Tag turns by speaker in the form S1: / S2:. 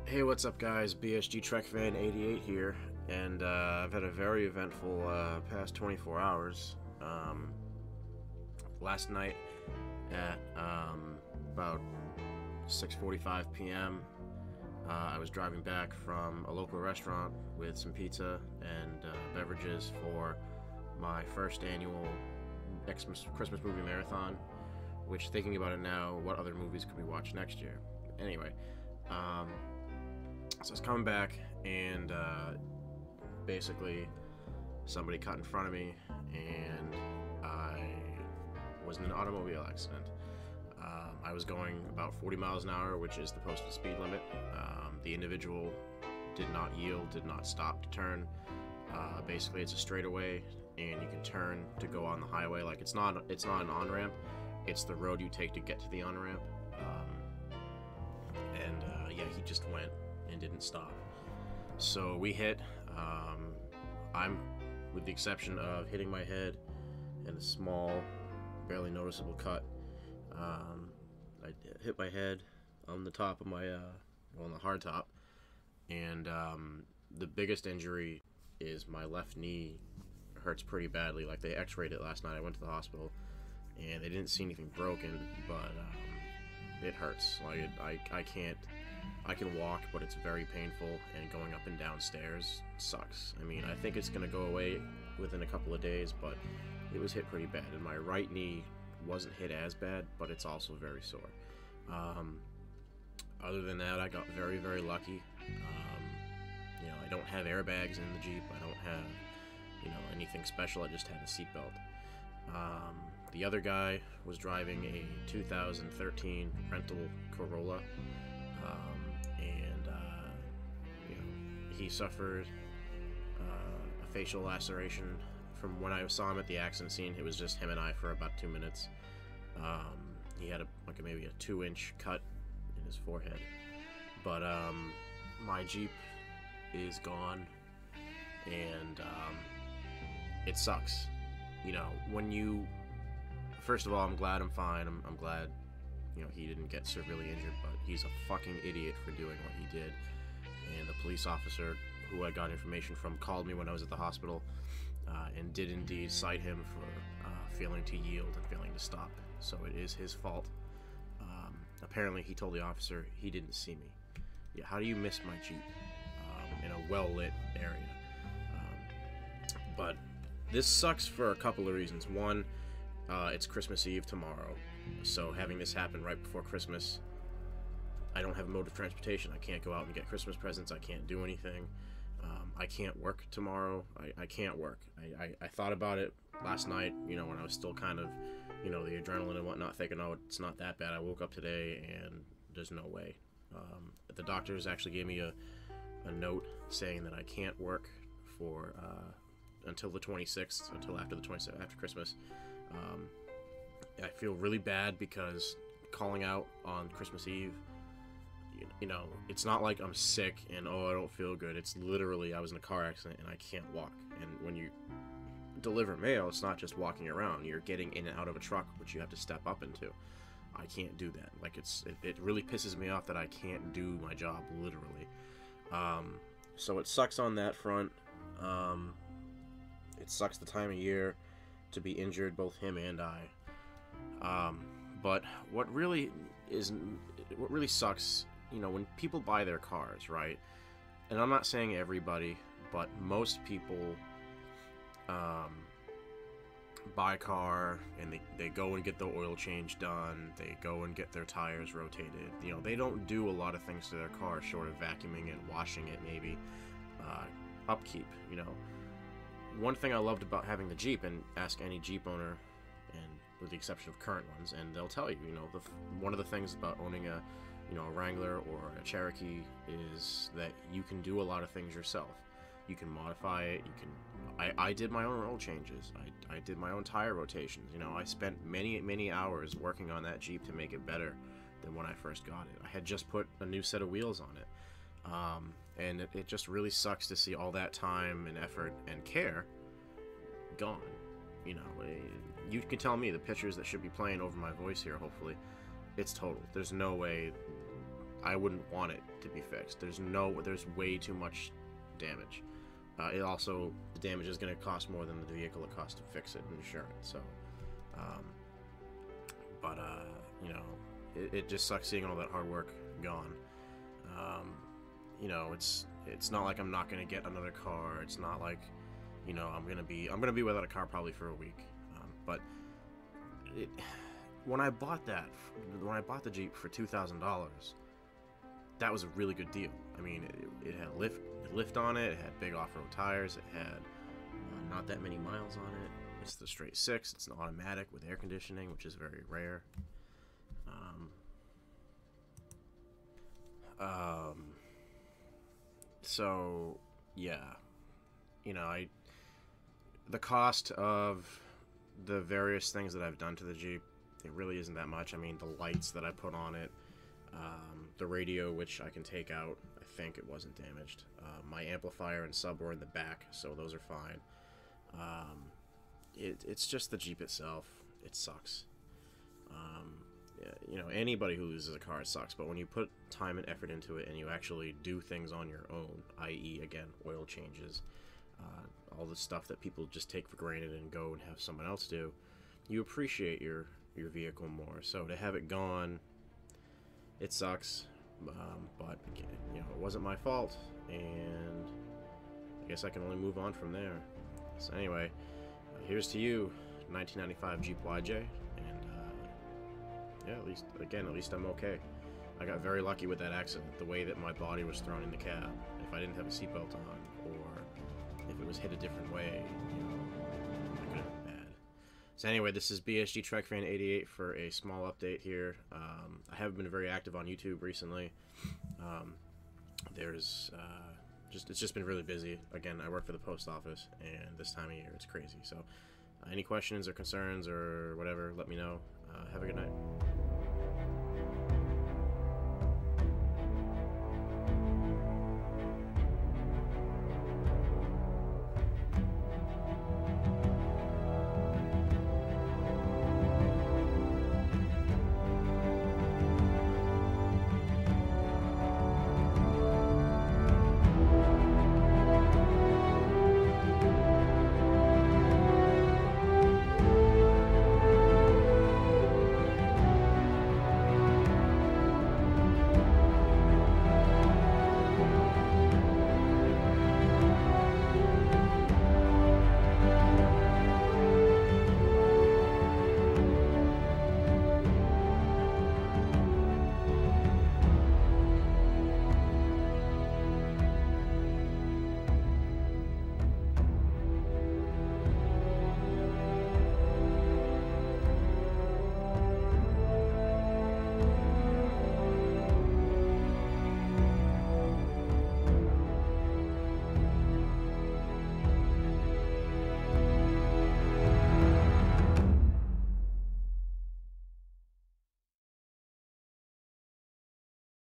S1: Hey, what's up, guys? BSG Trek Fan 88 here, and I've had a very eventful past 24 hours. Last night at about 6:45 p.m., I was driving back from a local restaurant with some pizza and beverages for my first annual Christmas movie marathon. Which, thinking about it now, what other movies could we watch next year? Anyway. So I was coming back, and basically somebody cut in front of me, and I was in an automobile accident. I was going about 40 miles an hour, which is the posted speed limit. The individual did not yield, did not stop to turn. Basically, it's a straightaway, and you can turn to go on the highway. Like, it's not an on-ramp, it's the road you take to get to the on-ramp. Yeah, he just went and didn't stop. So we hit. I'm, with the exception of hitting my head and a small, barely noticeable cut, I hit my head on the top of my, on the hard top, and the biggest injury is my left knee hurts pretty badly. Like, they x-rayed it last night. I went to the hospital, and they didn't see anything broken, but it hurts. Like, I can walk, but it's very painful, and going up and down stairs sucks. I mean, I think it's gonna go away within a couple of days, but it was hit pretty bad. And my right knee wasn't hit as bad, but it's also very sore. Other than that, I got very, very lucky. I don't have airbags in the Jeep. I don't have, anything special. I just had a seatbelt. The other guy was driving a 2013 rental Corolla. He suffered a facial laceration. From when I saw him at the accident scene, it was just him and I for about 2 minutes. He had maybe a 2-inch cut in his forehead. But my Jeep is gone, and it sucks. First of all, I'm glad I'm fine. I'm glad he didn't get severely injured, but he's a fucking idiot for doing what he did. And the police officer who I got information from called me when I was at the hospital, and did indeed cite him for failing to yield and failing to stop. So it is his fault. Apparently he told the officer he didn't see me. Yeah, how do you miss my Jeep in a well-lit area? But this sucks for a couple of reasons. One, it's Christmas Eve tomorrow, so having this happen right before Christmas, I don't have a mode of transportation. I can't go out and get Christmas presents. I can't do anything. I can't work tomorrow. I can't work. I thought about it last night, when I was still kind of, the adrenaline and whatnot, thinking, oh, it's not that bad. I woke up today, and there's no way. The doctors actually gave me a note saying that I can't work for until the 26th, until after the 26th, after Christmas. I feel really bad because calling out on Christmas Eve, it's not like I'm sick and, oh, I don't feel good. It's literally, I was in a car accident and I can't walk. And when you deliver mail, it's not just walking around. You're getting in and out of a truck, which you have to step up into. I can't do that. Like, it really pisses me off that I can't do my job, literally. So it sucks on that front. It sucks the time of year to be injured, both him and I. But what really sucks, when people buy their cars, right? And I'm not saying everybody, but most people buy a car and they go and get the oil change done. They go and get their tires rotated. They don't do a lot of things to their car short of vacuuming it, washing it, maybe upkeep. One thing I loved about having the Jeep, and ask any Jeep owner, and with the exception of current ones, and they'll tell you, one of the things about owning a Wrangler or a Cherokee is that you can do a lot of things yourself. You can modify it. I did my own oil changes. I did my own tire rotations. I spent many hours working on that Jeep to make it better than when I first got it. I had just put a new set of wheels on it. And it just really sucks to see all that time and effort and care gone. You can tell me the pictures that should be playing over my voice here, hopefully. It's total. There's no way I wouldn't want it to be fixed. There's way too much damage. It also, the damage is going to cost more than the vehicle it costs to fix it in insurance. So, you know, it just sucks seeing all that hard work gone. You know, it's not like I'm not going to get another car. It's not like, you know, I'm gonna be without a car probably for a week. But when I bought the Jeep for $2,000, that was a really good deal. I mean, it had lift on it. It had big off-road tires. It had not that many miles on it. It's the straight six. It's an automatic with air conditioning, which is very rare. So yeah, you know, the cost of the various things that I've done to the Jeep, it really isn't that much. I mean, the lights that I put on it, the radio, which I can take out, I think it wasn't damaged. My amplifier and sub were in the back, so those are fine. It's just the Jeep itself. It sucks. You know, anybody who loses a car, it sucks. But when you put time and effort into it and you actually do things on your own, i.e., again, oil changes, all the stuff that people just take for granted and go and have someone else do, you appreciate your vehicle more. So to have it gone, it sucks. But again, you know, it wasn't my fault, and I guess I can only move on from there. So anyway, here's to you, 1995 Jeep YJ, and yeah, at least I'm okay. I got very lucky with that accident, the way that my body was thrown in the cab. If I didn't have a seatbelt on, or if it was hit a different way, you know, it could have been bad. So anyway, this is BSG Trek Fan 88 for a small update here. I haven't been very active on YouTube recently. It's just been really busy. Again, I work for the post office, and this time of year it's crazy. So any questions or concerns or whatever, let me know. Have a good night.